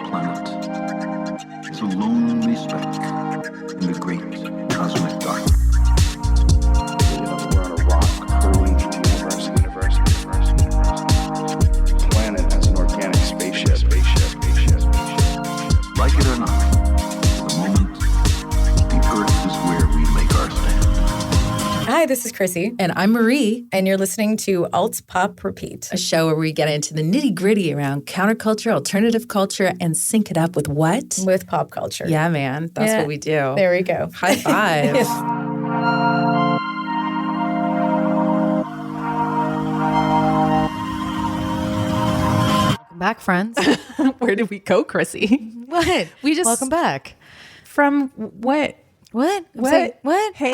planet is a lonely speck in the great cosmic darkness. We're on a rock hurling through the universe. Planet as an organic spaceship. Like it or not, for the moment, the Earth is where we make our stand. Hi, this is Chrissy. And I'm Marie. And you're listening to Alt.Pop.Repeat, A show where we get into the nitty-gritty around counterculture, alternative culture, and sync it up with what? with pop culture. Yeah, man. That's what we do. There we go. High five. Welcome back, friends. Where did we go, Chrissy? What? We just Welcome back. From what? What? I'm What? saying, what? Hey.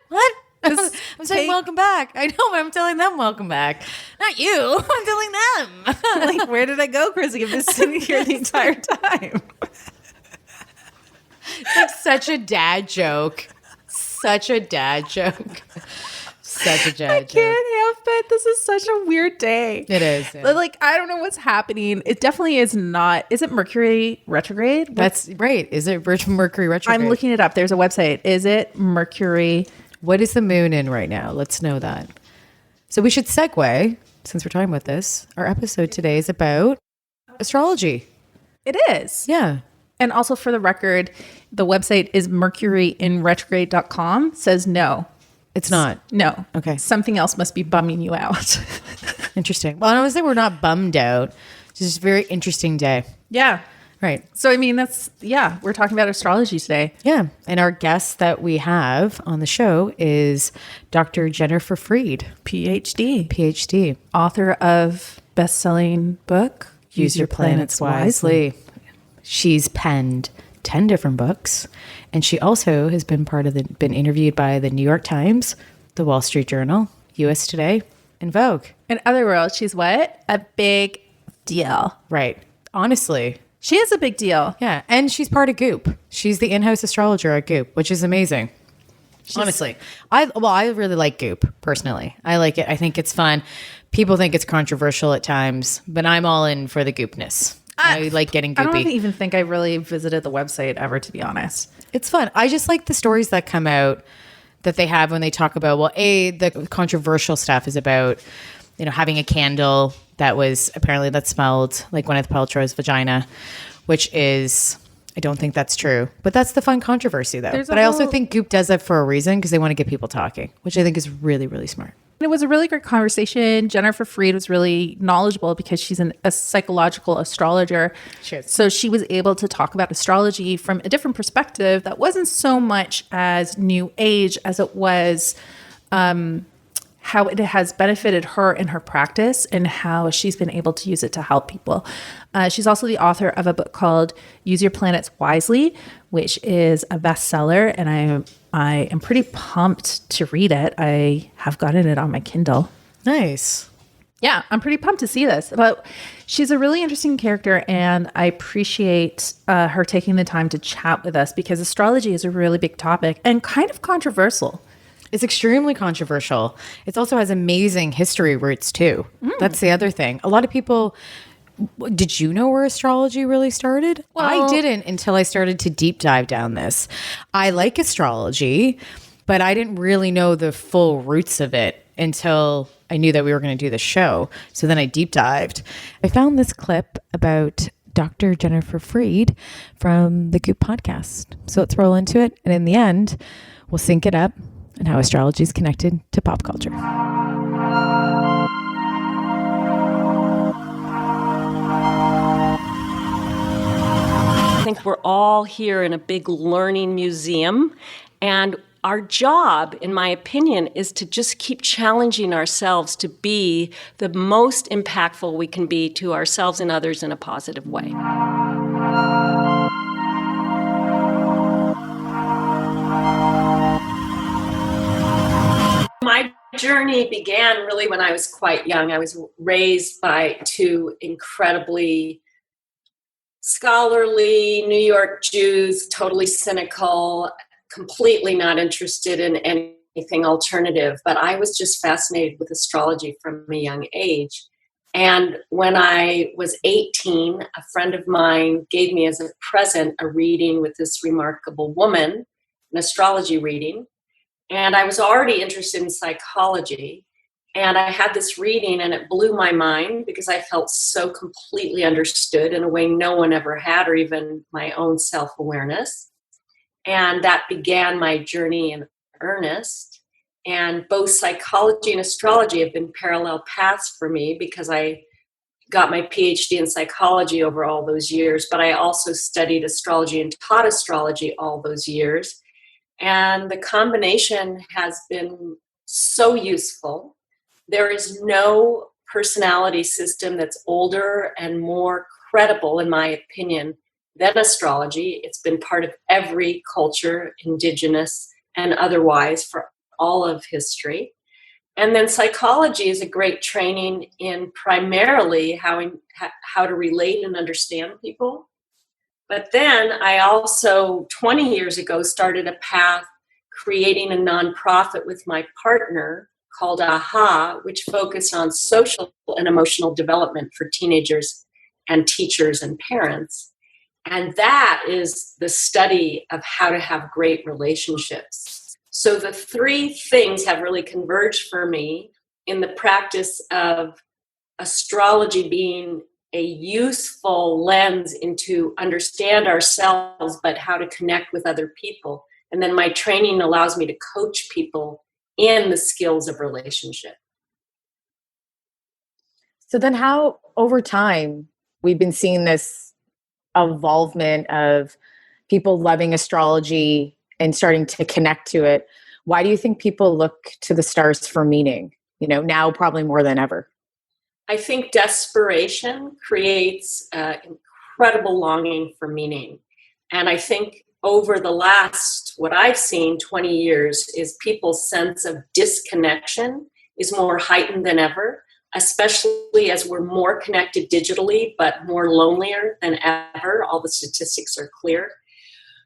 What? I'm Just saying take- welcome back. I know, but I'm telling them welcome back. Not you. I'm telling them. Like, where did I go, Chrissy? I've been sitting here the entire time. It's like such a dad joke. Such a dad joke. Such a dad I joke. can't help it. This is such a weird day. It is. Yeah. But, like, I don't know what's happening. It definitely is not. Is it Mercury Retrograde? That's right. Is it Mercury Retrograde? I'm looking it up. There's a website. Is it Mercury? What is the moon in right now? Let's know that. So we should segue, since we're talking about this. Our episode today is about astrology. It is. Yeah. And also, for the record, the website is mercuryinretrograde.com. Says no. It's not. No. Okay. Something else must be bumming you out. Interesting. Well, I would say we're not bummed out. It's just a very interesting day. Yeah. Right. So, I mean, we're talking about astrology today. Yeah. And our guest that we have on the show is Dr. Jennifer Freed, PhD, Author of best-selling book, Use Your Planets Wisely. She's penned 10 different books, and she also has been been interviewed by the New York Times, the Wall Street Journal, US Today, and Vogue. In other words, she's what? A big deal. Right. Honestly. She is a big deal. Yeah. And she's part of Goop. She's the in-house astrologer at Goop, which is amazing. Honestly. I really like Goop personally. I like it. I think it's fun. People think it's controversial at times, but I'm all in for the Goopness. I like getting I goopy. don't even think I really visited the website ever, to be honest. It's fun. I just like the stories that come out that they have when they talk about, the controversial stuff is about, having a candle that smelled like Gwyneth Paltrow's vagina, which is, I don't think that's true. But that's the fun controversy, though. But I also think Goop does that for a reason because they want to get people talking, which I think is really, really smart. It was a really great conversation. Jennifer Freed was really knowledgeable because she's a psychological astrologer. She is. So she was able to talk about astrology from a different perspective that wasn't so much as new age as it was how it has benefited her in her practice and how she's been able to use it to help people. She's also the author of a book called Use Your Planets Wisely, which is a bestseller, and I am pretty pumped to read it. I have gotten it on my Kindle. Nice. Yeah, I'm pretty pumped to see this. But she's a really interesting character, and I appreciate her taking the time to chat with us because astrology is a really big topic and kind of controversial. It's extremely controversial. It also has amazing history roots, too. That's the other thing. A lot of people... Did you know where astrology really started? Well, I didn't until I started to deep dive down this. I like astrology, but I didn't really know the full roots of it until I knew that we were going to do the show. So then I deep dived. I found this clip about Dr. Jennifer Freed from the Goop podcast. So let's roll into it. And in the end, we'll sync it up and how astrology is connected to pop culture. I think we're all here in a big learning museum, and our job, in my opinion, is to just keep challenging ourselves to be the most impactful we can be to ourselves and others in a positive way. My journey began really when I was quite young. I was raised by two incredibly scholarly New York Jews, totally cynical, completely not interested in anything alternative. But I was just fascinated with astrology from a young age. And when I was 18, a friend of mine gave me as a present a reading with this remarkable woman, an astrology reading. And I was already interested in psychology. And I had this reading and it blew my mind because I felt so completely understood in a way no one ever had, or even my own self-awareness. And that began my journey in earnest. And both psychology and astrology have been parallel paths for me because I got my PhD in psychology over all those years, but I also studied astrology and taught astrology all those years. And the combination has been so useful. There is no personality system that's older and more credible, in my opinion, than astrology. It's been part of every culture, indigenous and otherwise, for all of history. And then psychology is a great training in primarily how to relate and understand people. But then I also, 20 years ago, started a path creating a nonprofit with my partner called AHA, which focused on social and emotional development for teenagers and teachers and parents. And that is the study of how to have great relationships. So the three things have really converged for me in the practice of astrology being a useful lens into understand ourselves, but how to connect with other people. And then my training allows me to coach people in the skills of relationship. So then how over time we've been seeing this evolvement of people loving astrology and starting to connect to it. Why do you think people look to the stars for meaning? Now probably more than ever. I think desperation creates incredible longing for meaning. And I think over the last, what I've seen 20 years, is people's sense of disconnection is more heightened than ever, especially as we're more connected digitally, but more lonelier than ever. All the statistics are clear.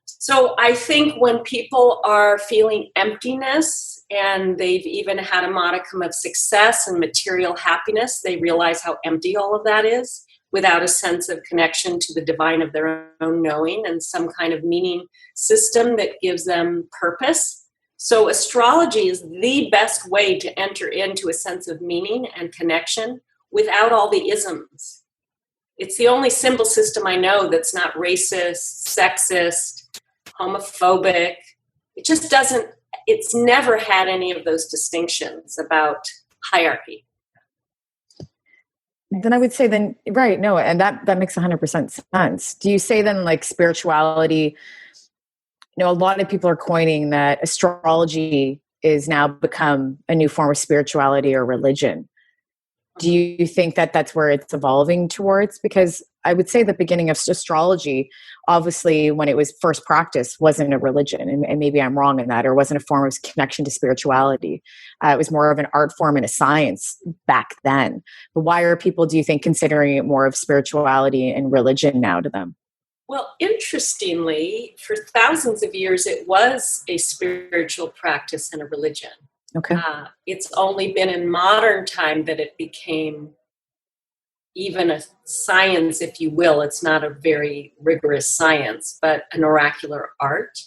So I think when people are feeling emptiness and they've even had a modicum of success and material happiness, they realize how empty all of that is without a sense of connection to the divine of their own knowing and some kind of meaning system that gives them purpose. So astrology is the best way to enter into a sense of meaning and connection without all the isms. It's the only symbol system I know that's not racist, sexist, homophobic. It just doesn't, it's never had any of those distinctions about hierarchy. Then I would say right, no, and that makes 100% sense. Do you say then like spirituality, a lot of people are coining that astrology is now become a new form of spirituality or religion. Do you think that that's where it's evolving towards? Because I would say the beginning of astrology, obviously when it was first practiced, wasn't a religion. And maybe I'm wrong in that, or wasn't a form of connection to spirituality. It was more of an art form and a science back then. But why are people, do you think, considering it more of spirituality and religion now to them? Well, interestingly, for thousands of years, it was a spiritual practice and a religion. Okay. It's only been in modern time that it became even a science, if you will. It's not a very rigorous science, but an oracular art.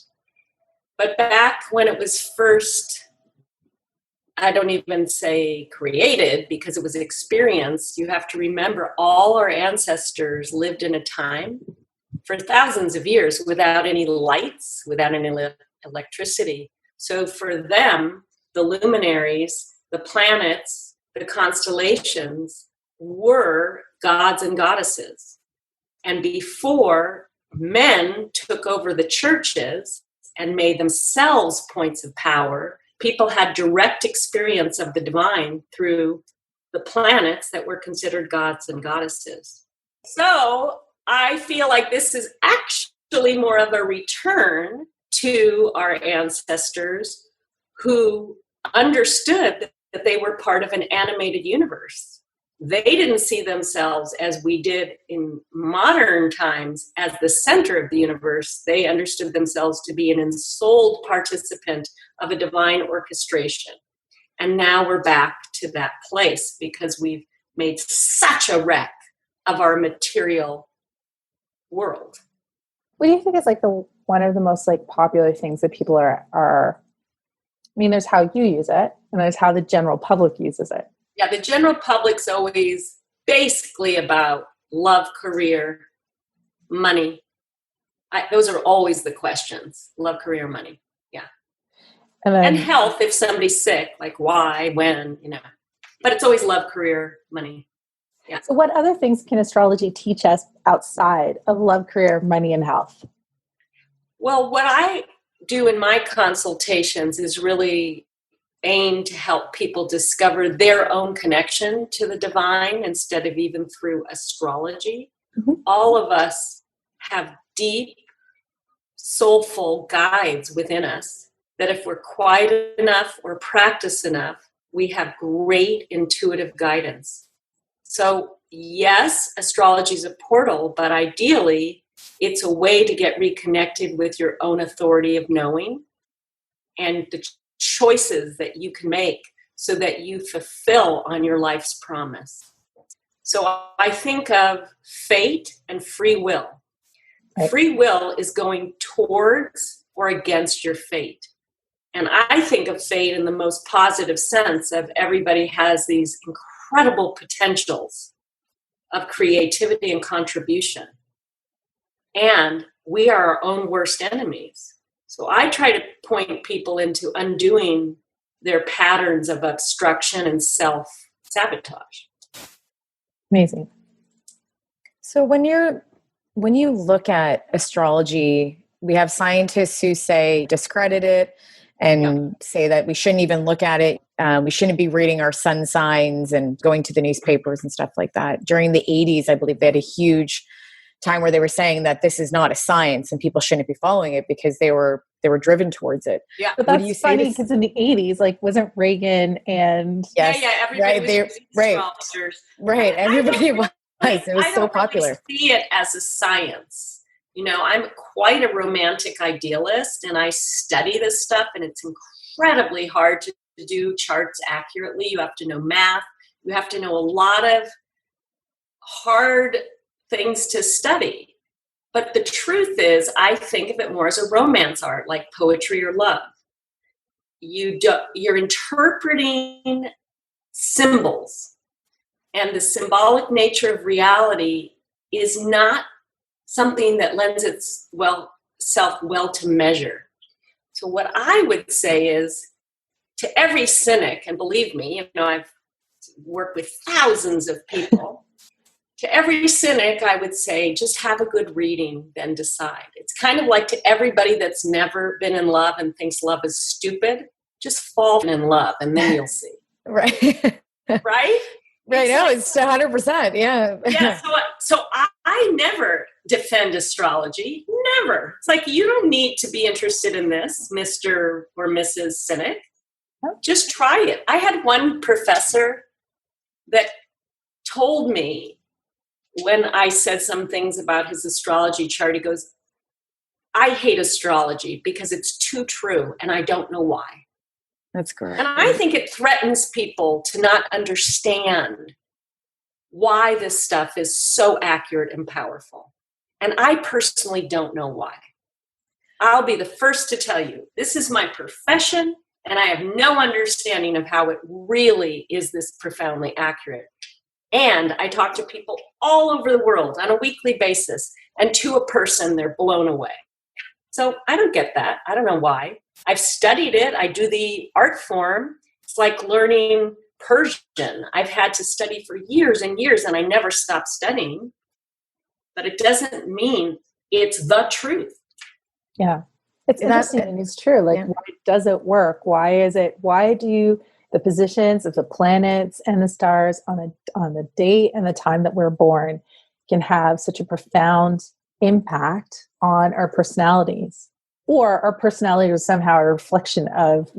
But back when it was first, I don't even say created because it was experienced, you have to remember all our ancestors lived in a time for thousands of years without any lights, without any electricity. So for them, the luminaries, the planets, the constellations were gods and goddesses. And before men took over the churches and made themselves points of power, people had direct experience of the divine through the planets that were considered gods and goddesses. So I feel like this is actually more of a return to our ancestors who understood that they were part of an animated universe. They didn't see themselves as we did in modern times as the center of the universe. They understood themselves to be an ensouled participant of a divine orchestration. And now we're back to that place because we've made such a wreck of our material world. What do you think is like one of the most like popular things that people are I mean, there's how you use it and there's how the general public uses it. Yeah, the general public's always basically about love, career, money. Those are always the questions. Love, career, money. Yeah. And health, if somebody's sick, like why, when, But it's always love, career, money. Yeah. So what other things can astrology teach us outside of love, career, money, and health? Well, what I do in my consultations is really aim to help people discover their own connection to the divine instead of even through astrology. Mm-hmm. All of us have deep, soulful guides within us that if we're quiet enough or practice enough, we have great intuitive guidance. So yes, astrology is a portal, but ideally it's a way to get reconnected with your own authority of knowing and the choices that you can make so that you fulfill on your life's promise. So I think of fate and free will. Right. Free will is going towards or against your fate. And I think of fate in the most positive sense of everybody has these incredible potentials of creativity and contribution. And we are our own worst enemies. So I try to point people into undoing their patterns of obstruction and self-sabotage. Amazing. So when you look at astrology, we have scientists who say discredit it and say that we shouldn't even look at it. We shouldn't be reading our sun signs and going to the newspapers and stuff like that. During the 80s, I believe they had a huge time where they were saying that this is not a science and people shouldn't be following it because they were driven towards it. Yeah, but that's funny because in the 80s, like wasn't Reagan and everybody was astrologers. Right, everybody was. It was so popular. I don't really see it as a science. I'm quite a romantic idealist and I study this stuff and it's incredibly hard to do charts accurately. You have to know math. You have to know a lot of hard things to study. But the truth is, I think of it more as a romance art, like poetry or love. You're interpreting symbols, and the symbolic nature of reality is not something that lends itself well to measure. So what I would say is, to every cynic, and believe me, I've worked with thousands of people, to every cynic, I would say, just have a good reading, then decide. It's kind of like to everybody that's never been in love and thinks love is stupid, just fall in love and then you'll see. Right. Right? Right. No, it's 100%. Yeah. Yeah. So I never defend astrology. Never. It's like, you don't need to be interested in this, Mr. or Mrs. Cynic. Just try it. I had one professor that told me, when I said some things about his astrology chart, he goes, I hate astrology because it's too true and I don't know why. That's correct. And I think it threatens people to not understand why this stuff is so accurate and powerful. And I personally don't know why. I'll be the first to tell you, this is my profession and I have no understanding of how it really is this profoundly accurate. And I talk to people all over the world on a weekly basis, and to a person, they're blown away. So I don't get that. I don't know why. I've studied it. I do the art form. It's like learning Persian. I've had to study for years and years, and I never stop studying. But it doesn't mean it's the truth. Yeah. It's interesting and it's true. Like, why does it work? Why do the positions of the planets and the stars on the date and the time that we're born can have such a profound impact on our personalities, or our personality is somehow a reflection of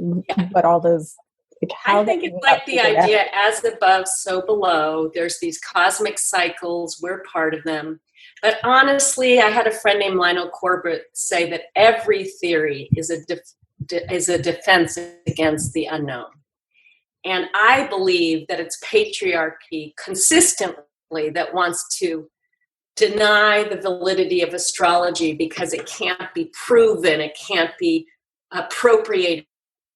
what all those, like, how I think it's like the idea, as above, so below. There's these cosmic cycles. We're part of them. But honestly, I had a friend named Lionel Corbett say that every theory is a defense against the unknown. And I believe that it's patriarchy consistently that wants to deny the validity of astrology because it can't be proven, it can't be appropriated,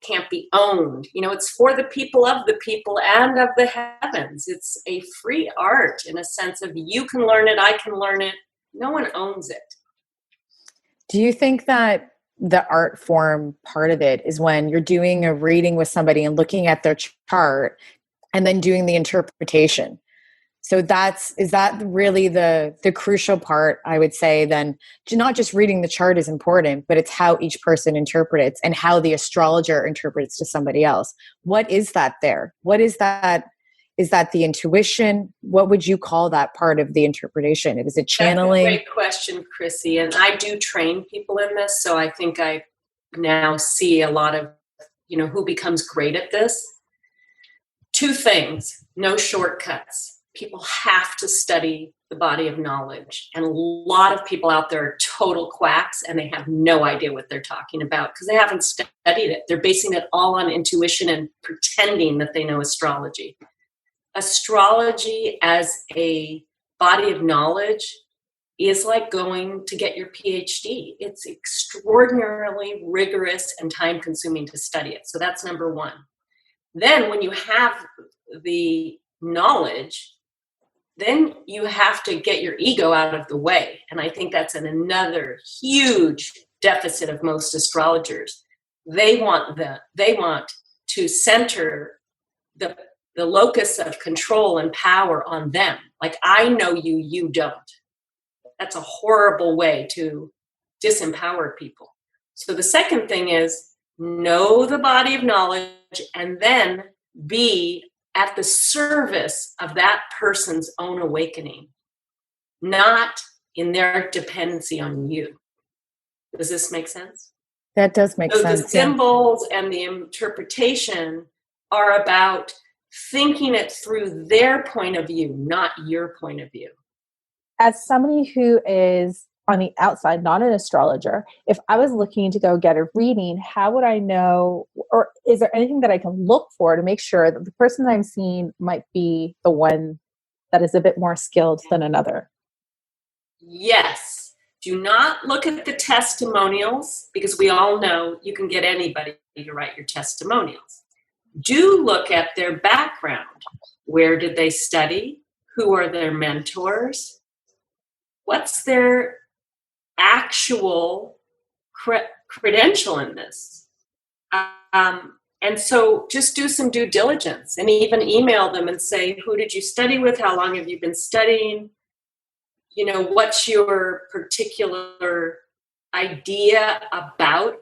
can't be owned. It's for the people of the people and of the heavens. It's a free art in a sense of you can learn it, I can learn it. No one owns it. Do you think that the art form part of it is when you're doing a reading with somebody and looking at their chart and then doing the interpretation? So is that really the crucial part, I would say? Then not just reading the chart is important, but it's how each person interprets and how the astrologer interprets to somebody else. What is that there? What is that? Is that the intuition? What would you call that part of the interpretation? Is it channeling? That's a great question, Chrissy. And I do train people in this. So I think I now see a lot of, who becomes great at this. Two things, no shortcuts. People have to study the body of knowledge. And a lot of people out there are total quacks and they have no idea what they're talking about because they haven't studied it. They're basing it all on intuition and pretending that they know astrology. Astrology as a body of knowledge is like going to get your PhD. It's extraordinarily rigorous and time-consuming to study it. So that's number one. Then when you have the knowledge, then you have to get your ego out of the way. And I think that's another huge deficit of most astrologers. They want to center the locus of control and power on them. Like, I know you, you don't. That's a horrible way to disempower people. So the second thing is know the body of knowledge and then be at the service of that person's own awakening, not in their dependency on you. Does this make sense? That does make sense. The symbols and the interpretation are about thinking it through their point of view, not your point of view. As somebody who is on the outside, not an astrologer, if I was looking to go get a reading, how would I know, or is there anything that I can look for to make sure that the person that I'm seeing might be the one that is a bit more skilled than another? Yes. Do not look at the testimonials because we all know you can get anybody to write your testimonials. Do look at their background. Where did they study? Who are their mentors? What's their actual credential in this? And so just do some due diligence and even email them and say, who did you study with? How long have you been studying? What's your particular idea about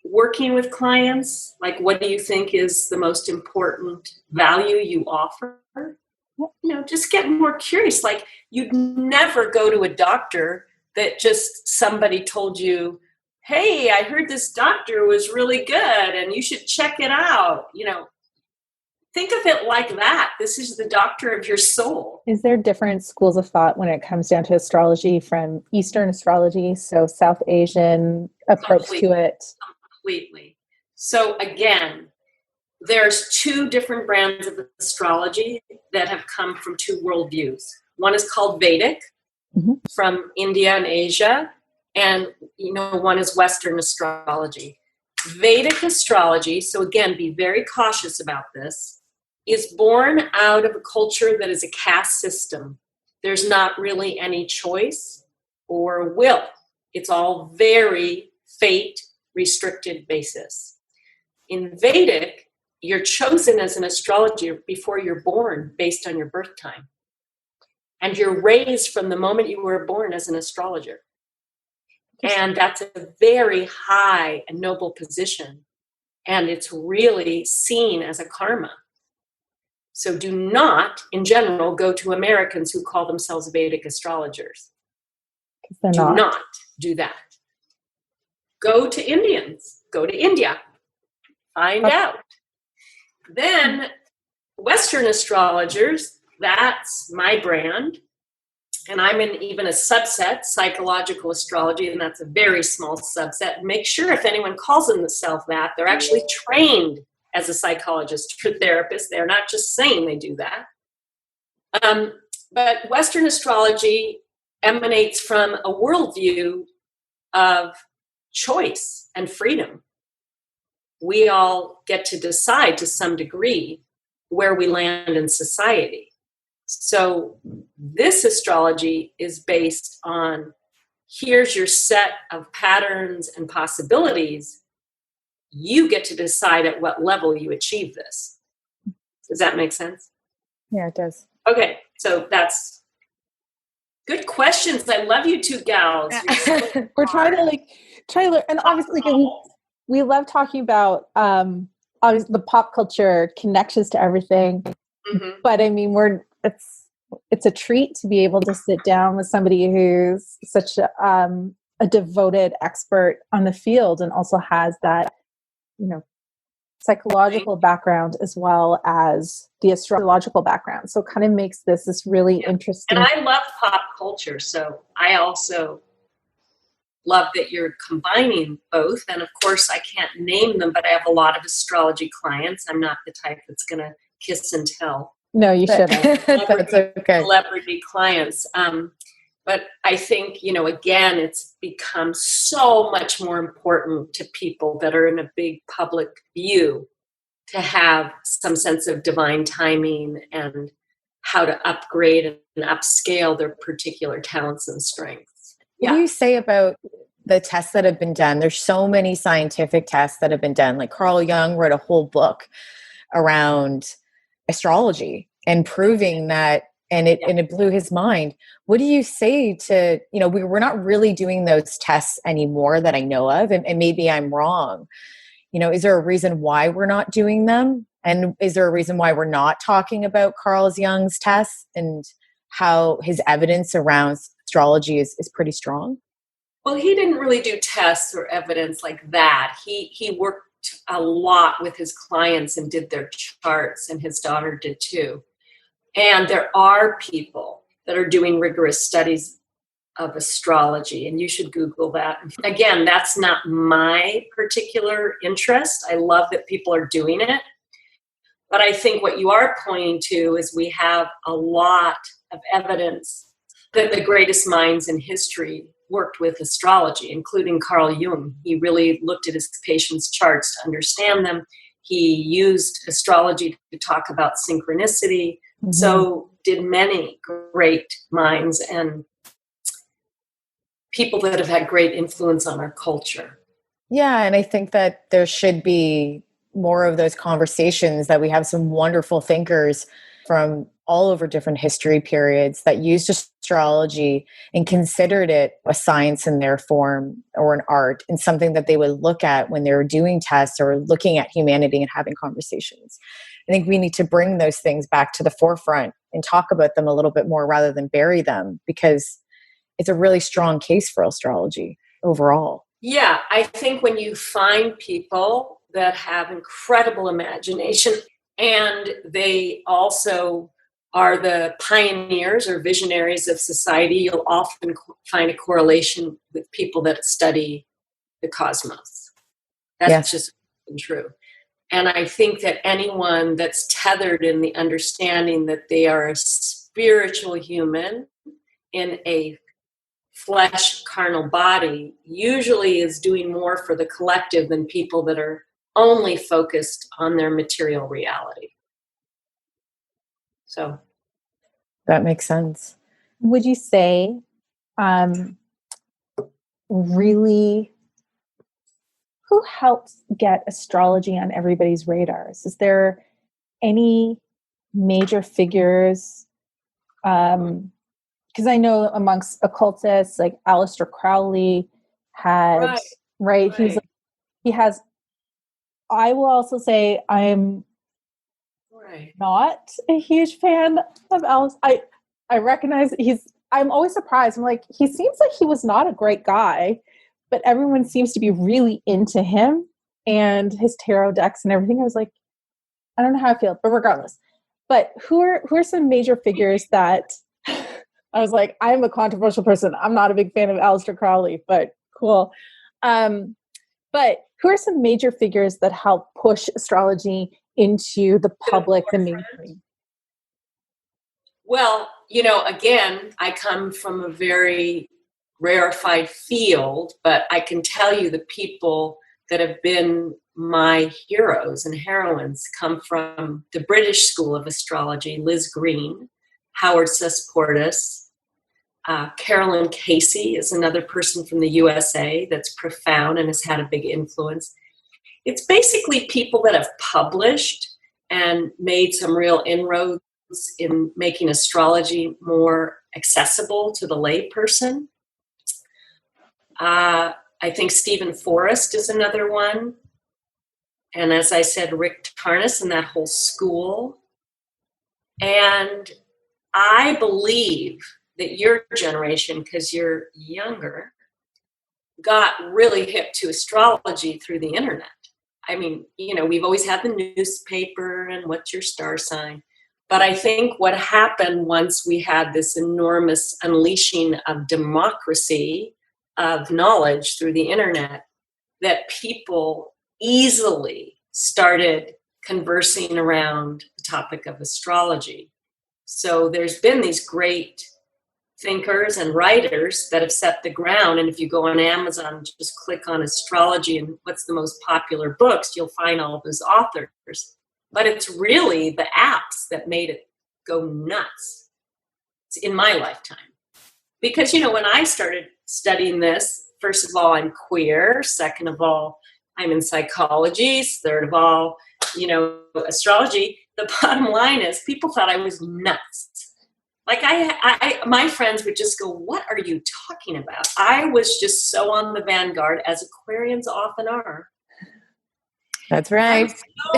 working with clients? Like, what do you think is the most important value you offer? Just get more curious. Like, you'd never go to a doctor that just somebody told you, hey, I heard this doctor was really good and you should check it out. Think of it like that. This is the doctor of your soul. Is there different schools of thought when it comes down to astrology from Eastern astrology, so South Asian approach to it? Completely. So again, there's two different brands of astrology that have come from two worldviews. One is called Vedic, from India and Asia, and one is Western astrology. Vedic astrology, so again, be very cautious about this, is born out of a culture that is a caste system. There's not really any choice or will. It's all very fate restricted basis. In Vedic, you're chosen as an astrologer before you're born based on your birth time. And you're raised from the moment you were born as an astrologer. And that's a very high and noble position. And it's really seen as a karma. So do not, in general, go to Americans who call themselves Vedic astrologers. Do not do that. Go to Indians. Go to India. Find out. Then Western astrologers, that's my brand. And I'm in even a subset, psychological astrology, and that's a very small subset. Make sure if anyone calls themselves that, they're actually trained as a psychologist or therapist. They're not just saying they do that. But Western astrology emanates from a worldview of choice and freedom. We all get to decide to some degree where we land in society. So this astrology is based on, here's your set of patterns and possibilities. You get to decide at what level you achieve this. Does that make sense? Yeah, it does. Okay, so that's good questions. I love you two gals. We're trying to learn, and obviously we love talking about obviously the pop culture connections to everything. Mhm. But I mean, it's a treat to be able to sit down with somebody who's such a devoted expert on the field and also has that, psychological background as well as the astrological background. So it kind of makes this really interesting. And I love pop culture, so I also love that you're combining both. And of course, I can't name them, but I have a lot of astrology clients. I'm not the type that's going to kiss and tell. No, you shouldn't. That's okay. Celebrity clients. But I think, again, it's become so much more important to people that are in a big public view to have some sense of divine timing and how to upgrade and upscale their particular talents and strengths. What do you say about the tests that have been done? There's so many scientific tests that have been done. Like Carl Jung wrote a whole book around astrology and proving that, and it blew his mind. What do you say to, we're not really doing those tests anymore that I know of, and maybe I'm wrong. Is there a reason why we're not doing them? And is there a reason why we're not talking about Carl Jung's tests and how his evidence around astrology is pretty strong? Well, he didn't really do tests or evidence like that. He worked a lot with his clients and did their charts, and his daughter did too. And there are people that are doing rigorous studies of astrology, and you should Google that. Again, that's not my particular interest. I love that people are doing it. But I think what you are pointing to is we have a lot of evidence that the greatest minds in history worked with astrology, including Carl Jung. He really looked at his patients' charts to understand them. He used astrology to talk about synchronicity. Mm-hmm. So did many great minds and people that have had great influence on our culture. Yeah, and I think that there should be more of those conversations, that we have some wonderful thinkers from all over different history periods that used astrology and considered it a science in their form or an art, and something that they would look at when they were doing tests or looking at humanity and having conversations. I think we need to bring those things back to the forefront and talk about them a little bit more rather than bury them, because it's a really strong case for astrology overall. Yeah, I think when you find people that have incredible imagination and they also are the pioneers or visionaries of society, you'll often find a correlation with people that study the cosmos. That's just true. And I think that anyone that's tethered in the understanding that they are a spiritual human in a flesh carnal body usually is doing more for the collective than people that are only focused on their material reality. So that makes sense. Would you say really who helps get astrology on everybody's radars? Is there any major figures? Because I know amongst occultists, like Aleister Crowley had, right? He has, I will also say I'm not a huge fan of Aleister. I recognize I'm always surprised. I'm like, he seems like he was not a great guy, but everyone seems to be really into him and his tarot decks and everything. I was like, I don't know how I feel, but regardless. But who are some major figures that I was like, I'm a controversial person. I'm not a big fan of Aleister Crowley, but cool. But Who are some major figures that help push astrology into the public, the mainstream? Well, again, I come from a very rarefied field, but I can tell you the people that have been my heroes and heroines come from the British School of Astrology: Liz Green, Howard Susportas, Carolyn Casey is another person from the USA that's profound and has had a big influence. It's basically people that have published and made some real inroads in making astrology more accessible to the layperson. I think Stephen Forrest is another one. And as I said, Rick Tarnas and that whole school. And I believe that your generation, because you're younger, got really hip to astrology through the internet. I mean, we've always had the newspaper and what's your star sign. But I think what happened once we had this enormous unleashing of democracy of knowledge through the internet, that people easily started conversing around the topic of astrology. So there's been these great thinkers and writers that have set the ground. And if you go on Amazon, just click on astrology and what's the most popular books, you'll find all of those authors. But it's really the apps that made it go nuts in my lifetime. Because, when I started studying this, first of all, I'm queer. Second of all, I'm in psychology. Third of all, astrology. The bottom line is people thought I was nuts. Like my friends would just go, "What are you talking about?" I was just so on the vanguard, as Aquarians often are. That's right.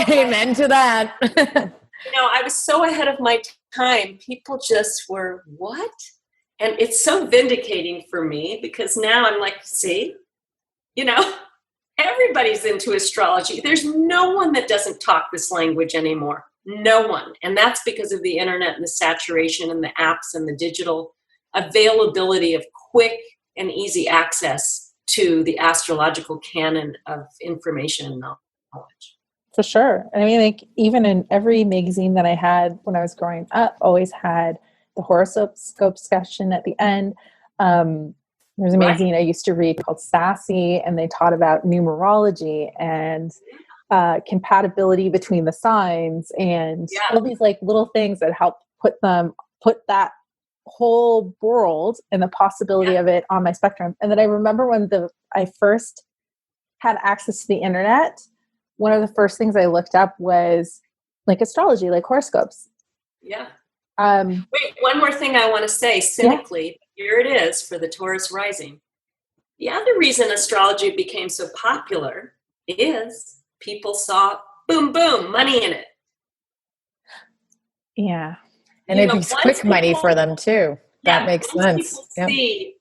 Amen to that. I was so ahead of my time. People just were, "What?" And it's so vindicating for me because now I'm like, see, everybody's into astrology. There's no one that doesn't talk this language anymore. No one. And that's because of the internet and the saturation and the apps and the digital availability of quick and easy access to the astrological canon of information and knowledge. For sure. I mean, like even in every magazine that I had when I was growing up, always had the horoscope discussion at the end. There's a magazine I used to read called Sassy, and they taught about numerology and compatibility between the signs and all these like little things that help put that whole world and the possibility of it on my spectrum. And then I remember when I first had access to the internet, one of the first things I looked up was like astrology, like horoscopes. Yeah. Wait, one more thing I want to say cynically. Here it is for the Taurus rising. The other reason astrology became so popular is people saw boom, boom, money in it. Yeah. And it's quick money for them too. That makes sense. People see,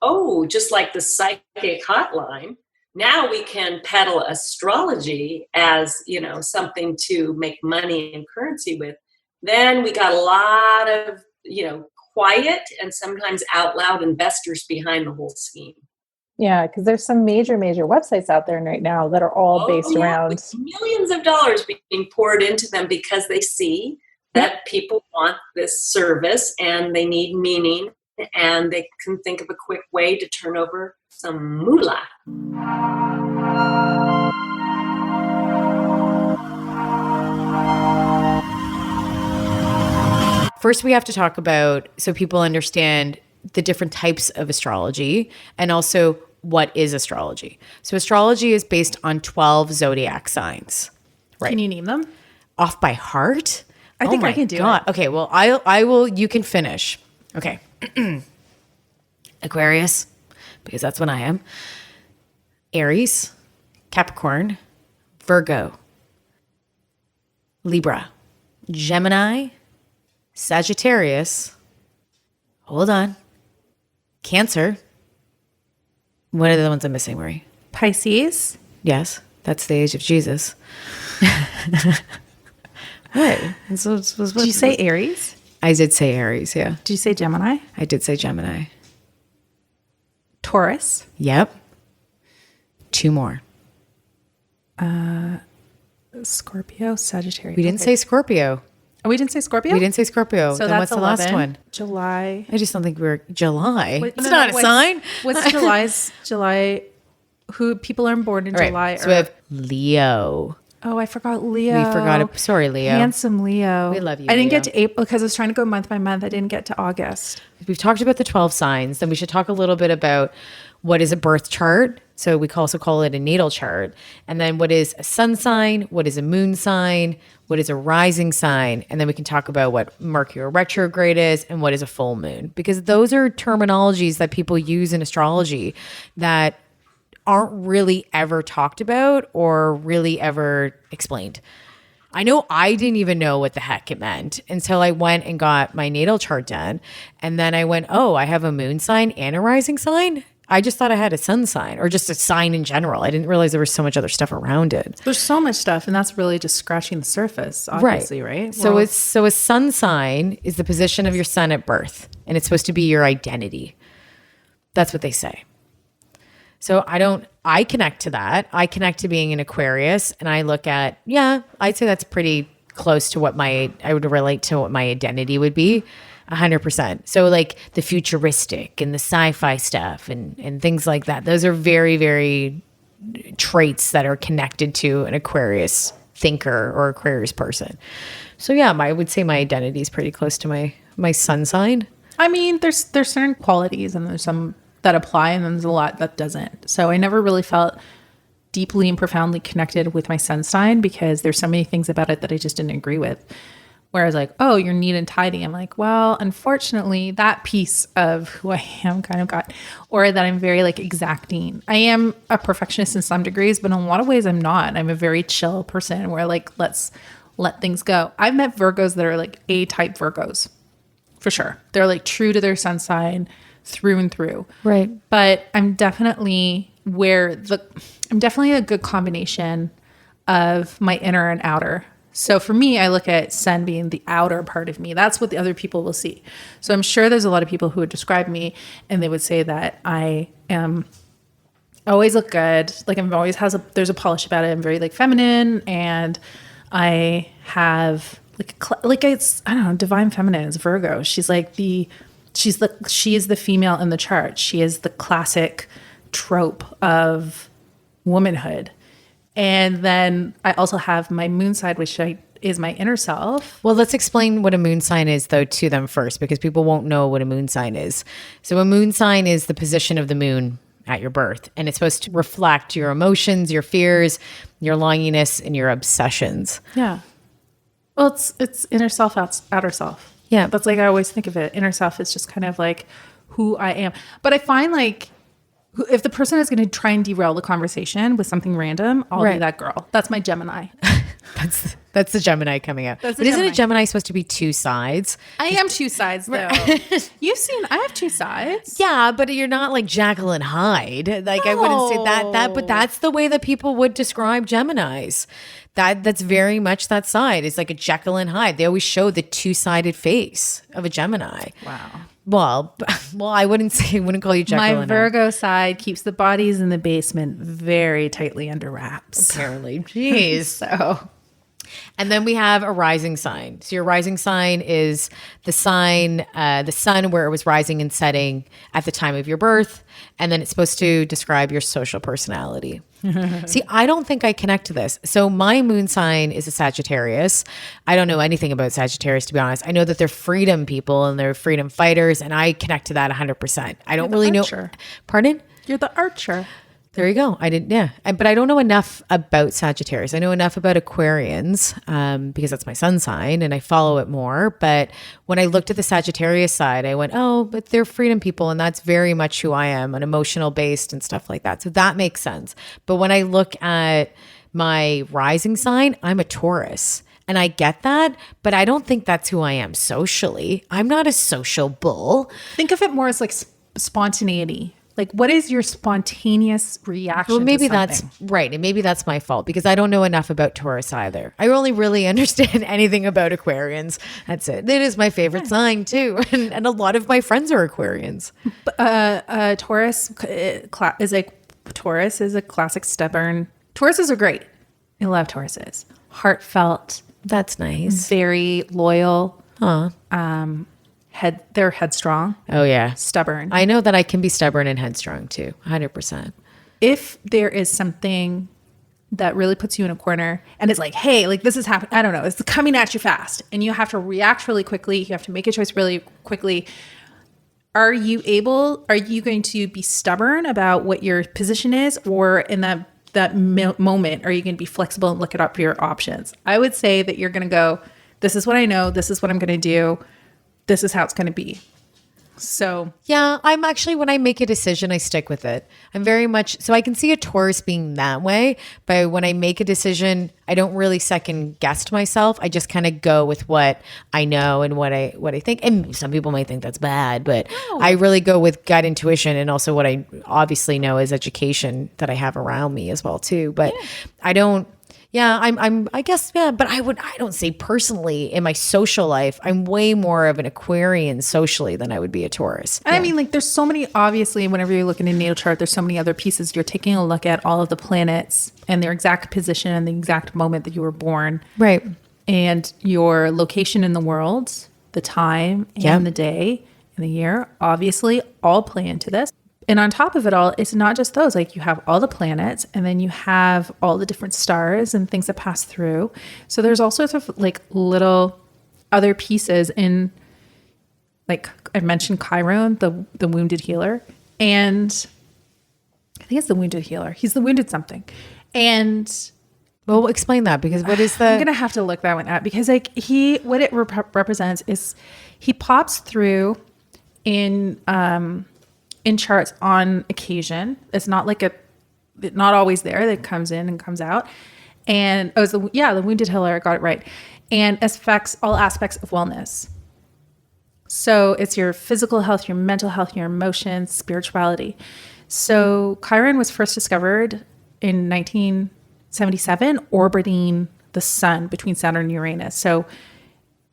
just like the psychic hotline, now we can peddle astrology as, something to make money and currency with. Then we got a lot of, quiet and sometimes out loud investors behind the whole scheme. Yeah, because there's some major websites out there right now that are all based around with millions of dollars being poured into them because they see that people want this service and they need meaning and they can think of a quick way to turn over some moolah. First, we have to talk about, so people understand the different types of astrology and also what is astrology. So astrology is based on 12 zodiac signs. Right. Can you name them? Off by heart? I think I can do it. Okay, well, I will, you can finish. Okay. Aquarius, because that's when I am. Aries, Capricorn, Virgo, Libra, Gemini, Sagittarius, hold on, Cancer. What are the ones I'm missing, Marie? Pisces. Yes, that's the age of Jesus. Right. Did you say Aries? I did say Aries, yeah. Did you say Gemini? I did say Gemini. Taurus. Yep. 2 more. Scorpio, Sagittarius. We didn't say Scorpio. Oh, we didn't say Scorpio? We didn't say Scorpio. So then that's what's the last 11. one? July. I just don't think we're July. Wait, It's no, not no, a sign. What's July? Who people are born in All right, July? so we have Leo. Oh, I forgot Leo. We forgot it. Sorry, Leo. Handsome Leo. We love you, I didn't Leo. get to April because I was trying to go month by month. I didn't get to August. We've talked about the 12 signs. Then we should talk a little bit about what is a birth chart. So we also call it a natal chart. And then what is a sun sign? What is a moon sign? What is a rising sign? And then we can talk about what Mercury Retrograde is and what is a full moon. Because those are terminologies that people use in astrology that aren't really ever talked about or really ever explained. I know I didn't even know what the heck it meant until I went and got my natal chart done. And then I went, oh, I have a moon sign and a rising sign? I just thought I had a sun sign or just a sign in general. I didn't realize there was so much other stuff around it. There's so much stuff, and that's really just scratching the surface, obviously, right? So a sun sign is the position of your sun at birth, and it's supposed to be your identity. That's what they say. So I connect to that. I connect to being an Aquarius, and I look at, I'd say that's pretty close to what I would relate to what my identity would be. 100%. So like the futuristic and the sci-fi stuff and things like that. Those are very, very traits that are connected to an Aquarius thinker or Aquarius person. So yeah, I would say my identity is pretty close to my sun sign. I mean, there's certain qualities and there's some that apply and then there's a lot that doesn't. So I never really felt deeply and profoundly connected with my sun sign because there's so many things about it that I just didn't agree with. Whereas like, oh, you're neat and tidy. I'm like, well, unfortunately, that piece of who I am kind of got, or that I'm very like exacting. I am a perfectionist in some degrees, but in a lot of ways I'm not. I'm a very chill person where like, let's let things go. I've met Virgos that are like A-type Virgos, for sure. They're like true to their sun sign through and through. Right. But I'm definitely a good combination of my inner and outer. So for me, I look at sun being the outer part of me. That's what the other people will see. So I'm sure there's a lot of people who would describe me and they would say that I always look good. Like I'm always there's a polish about it. I'm very like feminine and I have like it's, I don't know, divine feminine is Virgo. She's like she is the female in the chart. She is the classic trope of womanhood. And then I also have my moon side, which is my inner self. Well, let's explain what a moon sign is, though, to them first, because people won't know what a moon sign is. So a moon sign is the position of the moon at your birth, and it's supposed to reflect your emotions, your fears, your longingness, and your obsessions. Yeah. Well, it's inner self, outer self. Yeah. That's like I always think of it. Inner self is just kind of like who I am. But I find like if the person is going to try and derail the conversation with something random, I'll be that girl. That's my Gemini. That's the Gemini coming out. But isn't a Gemini supposed to be two sides? I am two sides, though. I have two sides. Yeah, but you're not like Jekyll and Hyde. Like I wouldn't say that, but that's the way that people would describe Geminis. That's very much that side. It's like a Jekyll and Hyde. They always show the two-sided face of a Gemini. Wow. Well, I wouldn't call you Jekyll and My Hyde. Virgo side keeps the bodies in the basement very tightly under wraps. Apparently. Jeez. So, and then we have a rising sign. So your rising sign is the sign, the sun where it was rising and setting at the time of your birth. And then it's supposed to describe your social personality. See, I don't think I connect to this. So my moon sign is a Sagittarius. I don't know anything about Sagittarius, to be honest. I know that they're freedom people and they're freedom fighters, and I connect to that 100%. I don't really know. Pardon? you're the archer. There you go. But I don't know enough about Sagittarius. I know enough about Aquarians because that's my sun sign and I follow it more. But when I looked at the Sagittarius side, I went, oh, but they're freedom people. And that's very much who I am, an emotional based and stuff like that. So that makes sense. But when I look at my rising sign, I'm a Taurus. And I get that, but I don't think that's who I am socially. I'm not a social bull. Think of it more as like spontaneity. Like, what is your spontaneous reaction? Well, maybe to that's right. And maybe that's my fault because I don't know enough about Taurus either. I only really understand anything about Aquarians. That's it. It is my favorite sign too. And a lot of my friends are Aquarians. Taurus is a classic stubborn. Tauruses are great. I love Tauruses. Heartfelt, That's nice. very loyal. Huh. They're headstrong, Oh, yeah. stubborn. I know that I can be stubborn and headstrong too. 100%. If there is something that really puts you in a corner and it's like, hey, like this is happening, I don't know, it's coming at you fast and you have to react really quickly, you have to make a choice really quickly. Are you going to be stubborn about what your position is, or in that moment, are you going to be flexible and look it up your options? I would say that you're going to go, this is what I know, this is what I'm going to do, this is how it's going to be. So Yeah, I'm actually, when I make a decision, I stick with it. I'm very much, so I can see a Taurus being that way, but when I make a decision, I don't really second guess myself. I just kind of go with what I know and what I think. And some people might think that's bad, but I really go with gut intuition, and also what I obviously know is education that I have around me as well too. But I don't. Yeah, I guess, yeah, but I don't say personally in my social life, I'm way more of an Aquarian socially than I would be a Taurus. And I mean, like, there's so many, obviously, whenever you're looking at a natal chart, there's so many other pieces. You're taking a look at all of the planets and their exact position and the exact moment that you were born. Right. And your location in the world, the time and the day and the year, obviously, all play into this. And on top of it all, it's not just those. Like, you have all the planets, and then you have all the different stars and things that pass through. So there's all sorts of like little other pieces in, like I mentioned Chiron, the wounded healer. And I think it's the wounded healer. He's the wounded something. And Well, explain that, because what is I'm the... going to have to look that one up, because like what it represents is he pops through in charts on occasion. It's not like not always there. That comes in and comes out. And the wounded healer. I got it right. And affects all aspects of wellness. So it's your physical health, your mental health, your emotions, spirituality. So Chiron was first discovered in 1977, orbiting the sun between Saturn and Uranus. So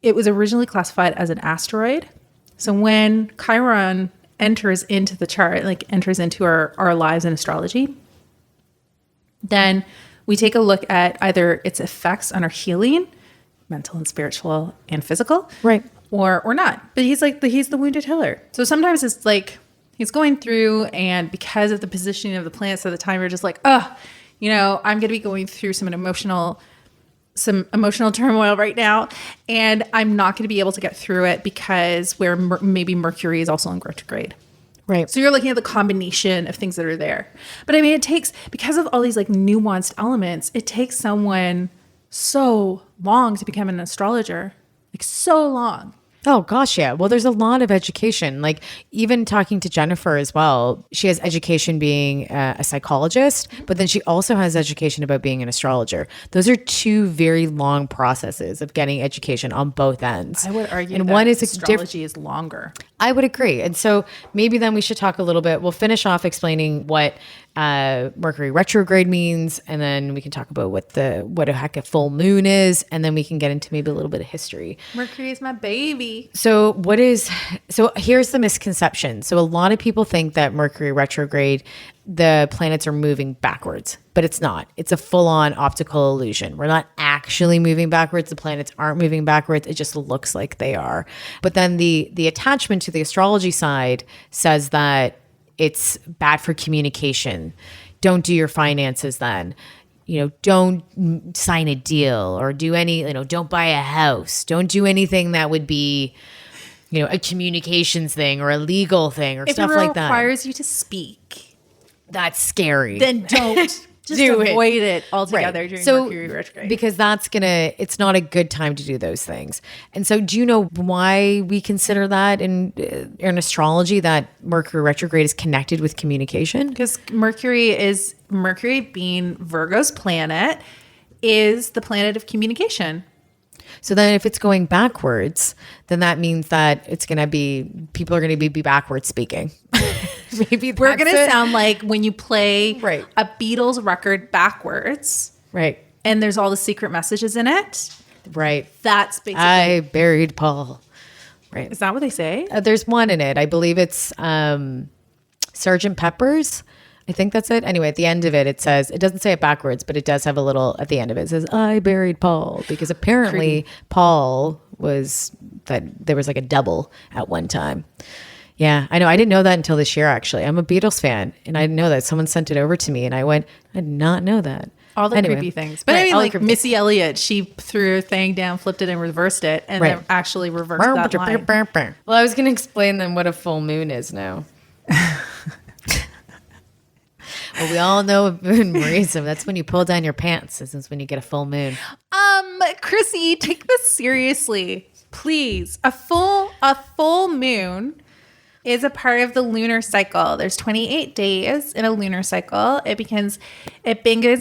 it was originally classified as an asteroid. So when Chiron enters into the chart, like enters into our lives in astrology, then we take a look at either its effects on our healing, mental and spiritual and physical, Right. or not. But he's the wounded healer. So sometimes it's like he's going through, and because of the positioning of the planets at the time, you're just like, I'm going to be going through some emotional turmoil right now, and I'm not going to be able to get through it because maybe Mercury is also in retrograde. Right. So you're looking at the combination of things that are there. But I mean, it takes, because of all these like nuanced elements, it takes someone so long to become an astrologer, like so long. Oh, gosh, yeah. Well, there's a lot of education. Like, even talking to Jennifer as well, she has education being a psychologist, but then she also has education about being an astrologer. Those are two very long processes of getting education on both ends. I would argue and that one is astrology is longer. I would agree. And so maybe then we should talk a little bit. We'll finish off explaining what Mercury retrograde means, and then we can talk about what a heck a full moon is, and then we can get into maybe a little bit of history. Mercury is my baby. So here's the misconception. So a lot of people think that Mercury retrograde, the planets are moving backwards, but it's not. It's a full-on optical illusion. We're not actually moving backwards. The planets aren't moving backwards. It just looks like they are. But then the attachment to the astrology side says that it's bad for communication. Don't do your finances then. Don't sign a deal or do any, don't buy a house. Don't do anything that would be, a communications thing or a legal thing or stuff like that. If it requires you to speak, that's scary. then don't. Just avoid it altogether during Mercury retrograde. Because it's not a good time to do those things. And so do you know why we consider that in astrology, that Mercury retrograde is connected with communication? Because Mercury being Virgo's planet is the planet of communication. So then if it's going backwards, then that means that people are going to be backwards speaking. Maybe we're going to sound like when you play Right. a Beatles record backwards. Right. And there's all the secret messages in it. Right. That's basically. I buried Paul. Right. Is that what they say? There's one in it. I believe it's Sgt. Pepper's. I think that's it. Anyway, at the end of it, it says, it doesn't say it backwards, but it does have a little, at the end of it, it says, I buried Paul. Because apparently Paul was, that there was like a double at one time. Yeah, I know. I didn't know that until this year, actually. I'm a Beatles fan, and I didn't know that. Someone sent it over to me, and I went, I did not know that. All the creepy things. But I mean, like Missy Elliott, she threw a thing down, flipped it, and reversed it, and then actually reversed that line. Well, I was going to explain then what a full moon is now. Well, we all know Marisa, that's when you pull down your pants. This is when you get a full moon. Chrissy, take this seriously, please. A full moon is a part of the lunar cycle. There's 28 days in a lunar cycle. It begins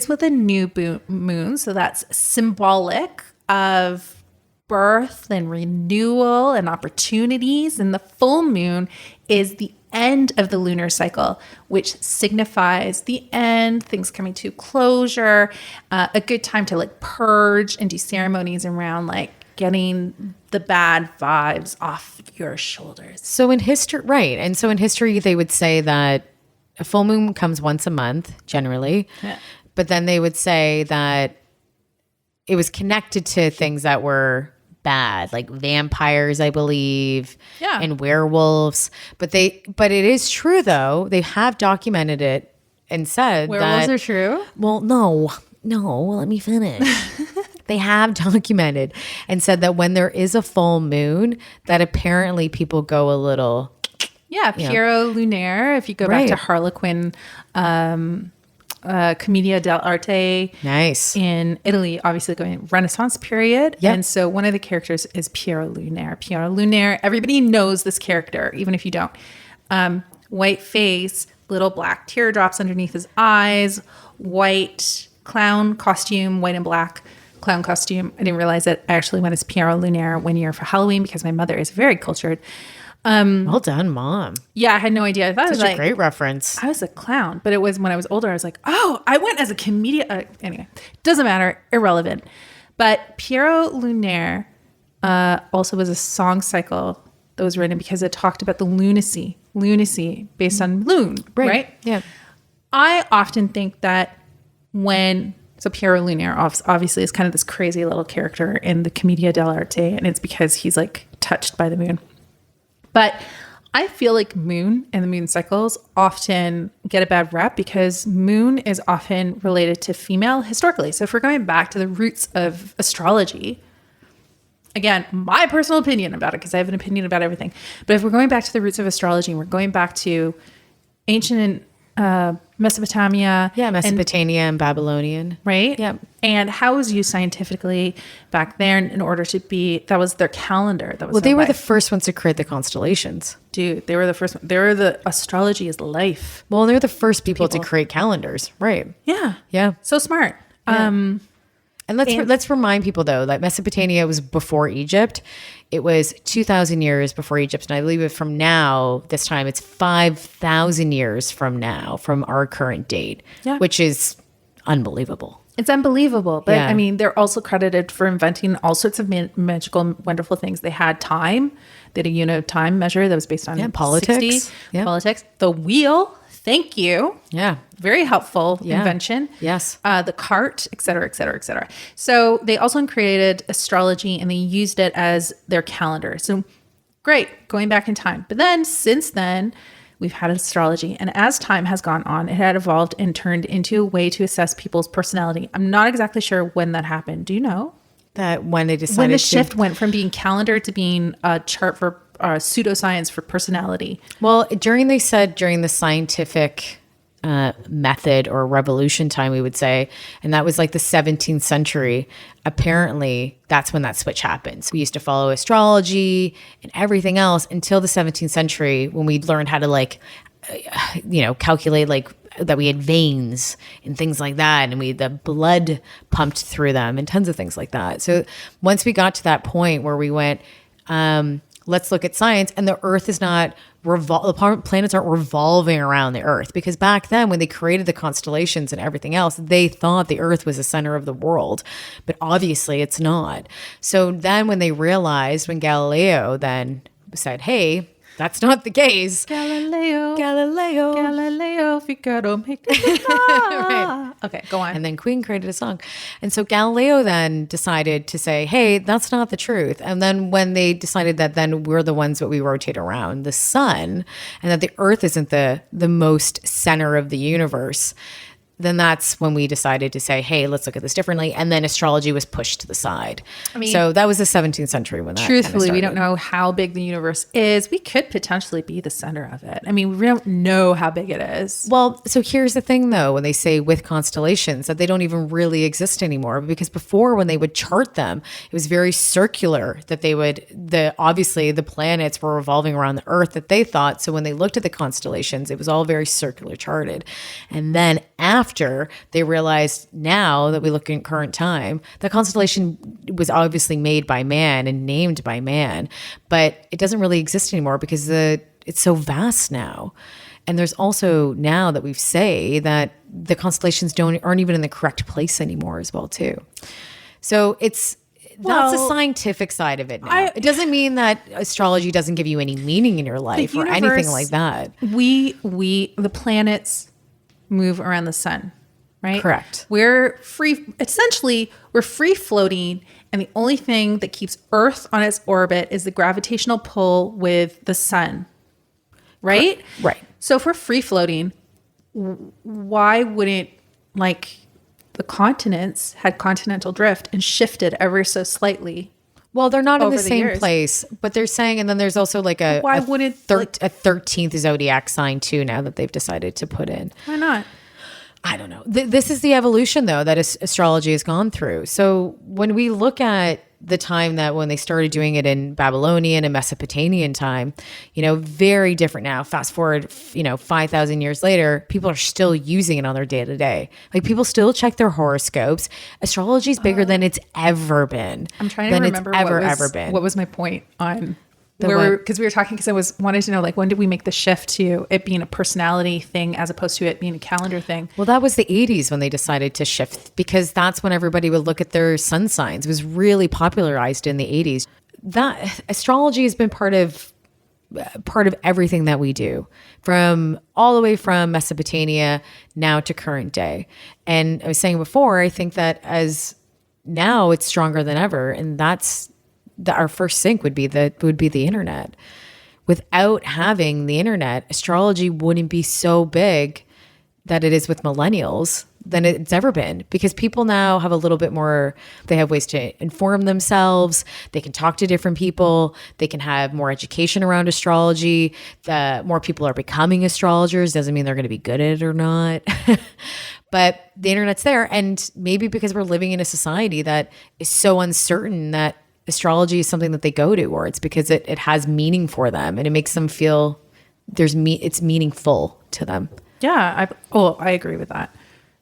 with a new moon, so that's symbolic of birth and renewal and opportunities. And the full moon is the end of the lunar cycle, which signifies the end, things coming to closure, a good time to like purge and do ceremonies around like getting the bad vibes off your shoulders. So in history, right. And so in history, they would say that a full moon comes once a month, generally. Yeah. But then they would say that it was connected to things that were bad, like vampires, I believe, and werewolves. But it is true, though. They have documented it and said werewolves are true? Well, no, let me finish. They have documented and said that when there is a full moon, that apparently people go a little... Yeah, Pierrot Lunare, if you go back to Harlequin, Commedia dell'arte. Nice. In Italy, obviously going Renaissance period. Yep. And so one of the characters is Pierrot Lunare. Pierrot Lunare, everybody knows this character, even if you don't. White face, little black teardrops underneath his eyes, white clown costume, white and black clown costume. I didn't realize that I actually went as Pierrot Lunare one year for Halloween because my mother is very cultured. Well done, Mom. Yeah, I had no idea. I thought it was a great reference. I was a clown, but it was when I was older. I was like, oh, I went as a comedian. Anyway, doesn't matter. Irrelevant. But Pierrot Lunare also was a song cycle that was written because it talked about the lunacy based on moon, right? Yeah. I often think that so Pierrot Lunare obviously is kind of this crazy little character in the Commedia dell'arte, and it's because he's like touched by the moon. But I feel like moon and the moon cycles often get a bad rep because moon is often related to female historically. So if we're going back to the roots of astrology, again, my personal opinion about it, because I have an opinion about everything. But if we're going back to the roots of astrology and we're going back to ancient Mesopotamia. Yeah, Mesopotamia and Babylonian. Right? Yeah. And how it was used scientifically back there in order to that was their calendar. They were the first ones to create the constellations. Dude, they were the first one. They were the astrology is life. Well, they're the first people to create calendars. Right. Yeah. Yeah. So smart. Yeah. And let's remind people, though, that Mesopotamia was before Egypt. It was 2,000 years before Egypt. And I believe from now, this time, it's 5,000 years from now, from our current date, which is unbelievable. It's unbelievable. But I mean, they're also credited for inventing all sorts of magical, wonderful things. They had time. They had a unit of time measure that was based on politics. Politics. The wheel. Thank you. Yeah. Very helpful invention. Yes. The cart, et cetera, et cetera, et cetera. So they also created astrology and they used it as their calendar. So great, going back in time. But then since then, we've had astrology. And as time has gone on, it had evolved and turned into a way to assess people's personality. I'm not exactly sure when that happened. Do you know? That when they decided when the shift went from being calendar to being a chart for pseudoscience for personality. Well, during the scientific method or revolution time, we would say, and that was like the 17th century. Apparently, that's when that switch happens. We used to follow astrology and everything else until the 17th century when we learned how to calculate that we had veins and things like that, and the blood pumped through them and tons of things like that. So once we got to that point where we went, let's look at science, and the Earth is not the planets aren't revolving around the Earth, because back then when they created the constellations and everything else, they thought the Earth was the center of the world, but obviously it's not. So then when they realized, when Galileo then said, hey, that's not the case. Galileo. yourself, you gotta make it. Right. Okay, go on. And then Queen created a song. And so Galileo then decided to say, hey, that's not the truth. And then when they decided that then we're the ones that we rotate around the sun and that the earth isn't the most center of the universe, then that's when we decided to say, hey, let's look at this differently. And then astrology was pushed to the side. I mean, so that was the 17th century when that truthfully, we kind of don't know how big the universe is. We could potentially be the center of it. I mean, we don't know how big it is. Well, so here's the thing though, when they say with constellations, that they don't even really exist anymore, because before when they would chart them, it was very circular, that they would, obviously the planets were revolving around the earth that they thought. So when they looked at the constellations, it was all very circular charted. And then after they realized, now that we look in current time, the constellation was obviously made by man and named by man, but it doesn't really exist anymore because it's so vast now. And there's also now that we say that the constellations aren't even in the correct place anymore as well too. So that's the scientific side of it now. It doesn't mean that astrology doesn't give you any meaning in your life or anything like that. The planets move around the sun, right? Correct. We're free floating, and the only thing that keeps Earth on its orbit is the gravitational pull with the sun, right? Right. So if we're free floating, why wouldn't, like, the continents had continental drift and shifted ever so slightly? Well, they're not in the over the same years. place, but they're saying, and then there's also like a 13th zodiac sign too now that they've decided to put in. Why not? I don't know. This is the evolution though that astrology has gone through. So when we look at the time that when they started doing it in Babylonian and Mesopotamian time, very different now. Fast forward, 5,000 years later, people are still using it on their day to day. Like, people still check their horoscopes. Astrology is bigger than it's ever been. I'm trying to remember what was my point on because we were talking, because I wanted to know, like, when did we make the shift to it being a personality thing as opposed to it being a calendar thing? Well, that was the 80s when they decided to shift, because that's when everybody would look at their sun signs. It was really popularized in the 80s. That astrology has been part of everything that we do, from all the way from Mesopotamia now to current day. And I was saying before, I think that as now it's stronger than ever, and that's our first sync would be the internet. Without having the internet, astrology wouldn't be so big that it is with millennials than it's ever been, because people now have a little bit more, they have ways to inform themselves. They can talk to different people. They can have more education around astrology. The more people are becoming astrologers, doesn't mean they're going to be good at it or not. But the internet's there. And maybe because we're living in a society that is so uncertain, that astrology is something that they go to, or it's because it has meaning for them and it makes them feel it's meaningful to them. Yeah, I agree with that.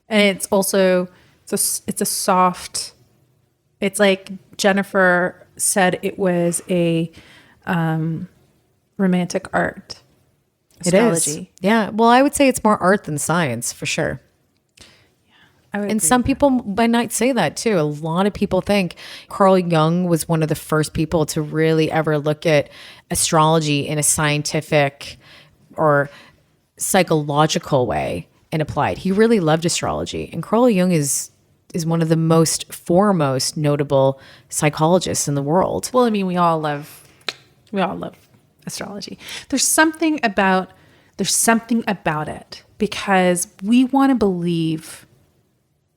And it's also it's a soft. It's like Jennifer said, it was a romantic art. Astrology. It is. Yeah. Well, I would say it's more art than science for sure. And some people might say that too. A lot of people think Carl Jung was one of the first people to really ever look at astrology in a scientific or psychological way and apply it. He really loved astrology. And Carl Jung is one of the foremost notable psychologists in the world. Well, I mean, we all love astrology. There's something about it, because we want to believe.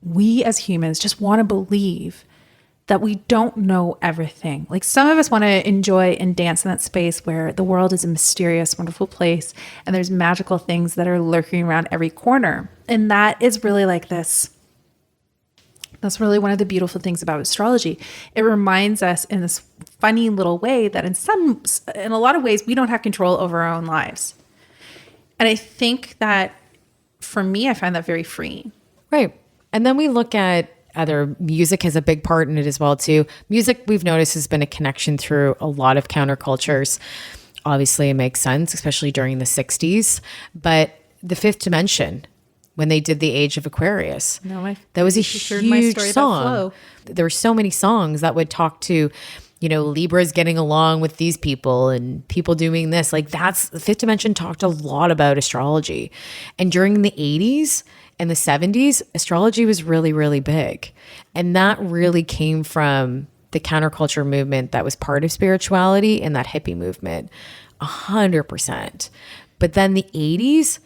We as humans just want to believe that we don't know everything. Like, some of us want to enjoy and dance in that space where the world is a mysterious, wonderful place, and there's magical things that are lurking around every corner. And that is really like this. That's really one of the beautiful things about astrology. It reminds us in this funny little way that in a lot of ways, we don't have control over our own lives. And I think that, for me, I find that very freeing. Right. And then we look at other music has a big part in it as well too. Music, we've noticed, has been a connection through a lot of countercultures. Obviously, it makes sense, especially during the 60s. But the Fifth Dimension, when they did the Age of Aquarius, that was a huge song. There were so many songs that would talk to Libra's getting along with these people and people doing this. Like that's the fifth dimension talked a lot about astrology. And during the 80s and the 70s, astrology was really, really big. And that really came from the counterculture movement that was part of spirituality and that hippie movement, 100%. But then the 80s,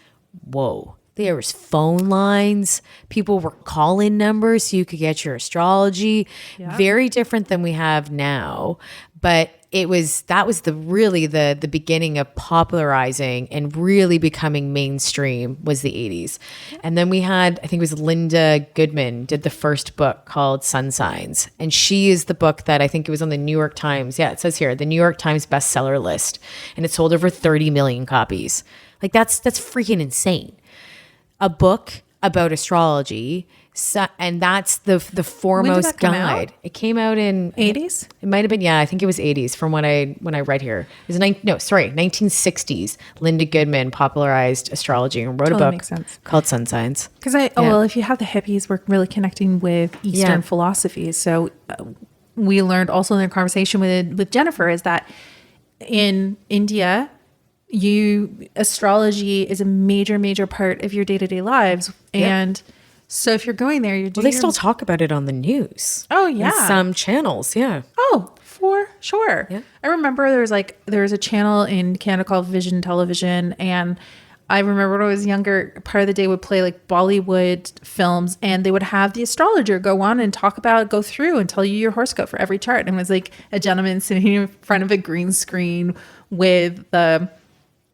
whoa, there was phone lines. People were calling numbers so you could get your astrology. Yeah. Very different than we have now. But that was the beginning of popularizing and really becoming mainstream was the 80s. And then we had, I think it was Linda Goodman did the first book called Sun Signs. And she is the book that I think it was on the New York Times. Yeah, it says here, the New York Times bestseller list. And it sold over 30 million copies. Like that's freaking insane. A book about astrology. So, and that's the foremost guide. Out? It came out in 80s. It might have been, I think it was 80s from when I read here. It was 1960s. Linda Goodman popularized astrology and wrote a book called Sun Signs. Because if you have the hippies, we're really connecting with Eastern philosophies. So we learned also in the conversation with Jennifer is that in India, astrology is a major part of your day-to-day lives, and so if you're going there, they still talk about it on the news. Oh yeah, in some channels, yeah. Oh, for sure. Yeah. I remember there was a channel in Canada called Vision Television, and I remember when I was younger, part of the day would play like Bollywood films, and they would have the astrologer go on and go through and tell you your horoscope for every chart. And it was like a gentleman sitting in front of a green screen with the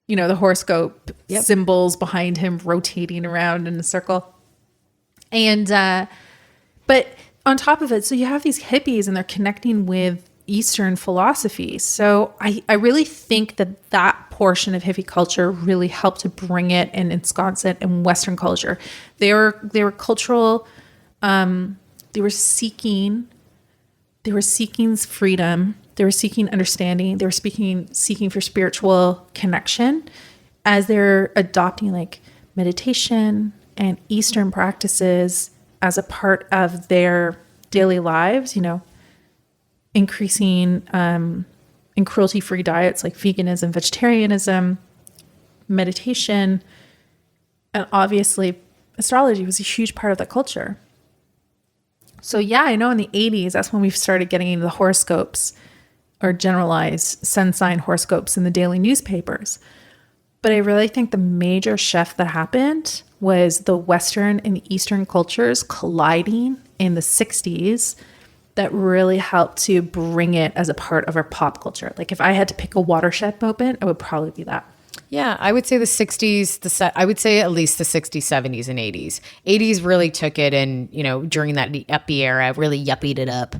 horoscope symbols behind him rotating around in a circle. And, but on top of it, so you have these hippies and they're connecting with Eastern philosophy. So I really think that portion of hippie culture really helped to bring it and ensconce it in Western culture. They were cultural, they were seeking freedom. They were seeking understanding. They were seeking for spiritual connection as they're adopting like meditation and Eastern practices as a part of their daily lives, increasing in cruelty-free diets like veganism, vegetarianism, meditation, and obviously astrology was a huge part of that culture. So yeah, I know in the 80s, that's when we started getting into the horoscopes or generalized sun sign horoscopes in the daily newspapers. But I really think the major shift that happened was the Western and the Eastern cultures colliding in the 60s that really helped to bring it as a part of our pop culture. Like if I had to pick a watershed moment, it would probably be that. Yeah, I would say the 60s, I would say at least the 60s, 70s, and 80s. 80s really took it and, during that yuppie era, really yuppied it up.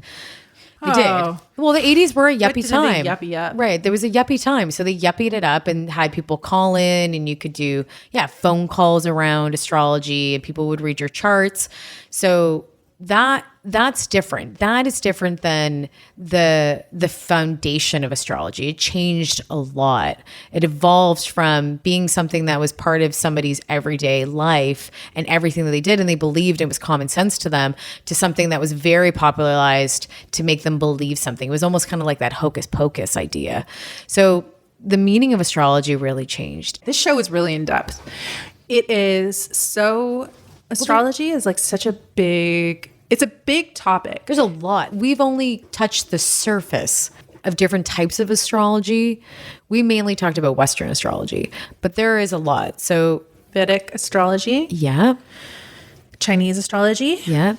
They did. Well, the 80s were a yuppie time. Yuppie up? Right. There was a yuppie time. So they yuppied it up and had people call in and you could do, phone calls around astrology and people would read your charts. So that's different. That is different than the foundation of astrology. It changed a lot. It evolved from being something that was part of somebody's everyday life and everything that they did and they believed it was common sense to them to something that was very popularized to make them believe something. It was almost kind of like that hocus pocus idea. So the meaning of astrology really changed. This show is really in depth. It is so... Astrology is like such a big topic. There's a lot. We've only touched the surface of different types of astrology. We mainly talked about Western astrology, but there is a lot. So Vedic astrology. Yeah. Chinese astrology. Yeah.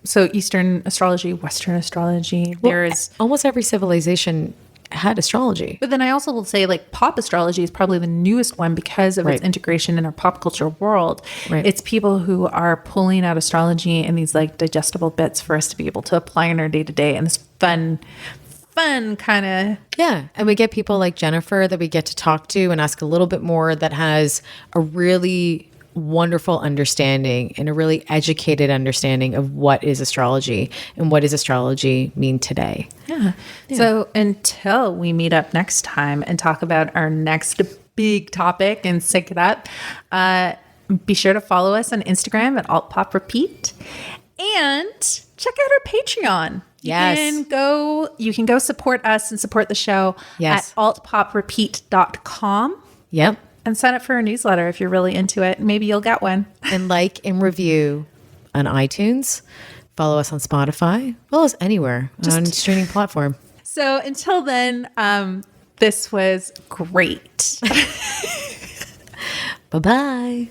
So Eastern astrology, Western astrology. There is almost every civilization had astrology. But then I also will say like pop astrology is probably the newest one because of its integration in our pop culture world. Right. It's people who are pulling out astrology in these like digestible bits for us to be able to apply in our day to day. And this fun kind of. Yeah. And we get people like Jennifer that we get to talk to and ask a little bit more that has a really wonderful understanding and a really educated understanding of what is astrology and what does astrology mean today. Yeah. So until we meet up next time and talk about our next big topic and sync it up, be sure to follow us on Instagram at Alt.Pop.Repeat And check out our Patreon. Yes. You can go support us and support the show Yes. at Alt.Pop.Repeat.com Yep. and sign up for our newsletter if you're really into it. Maybe you'll get one. And like and review on iTunes. Follow us on Spotify. Follow us anywhere on streaming platform. So until then, this was great. Bye-bye.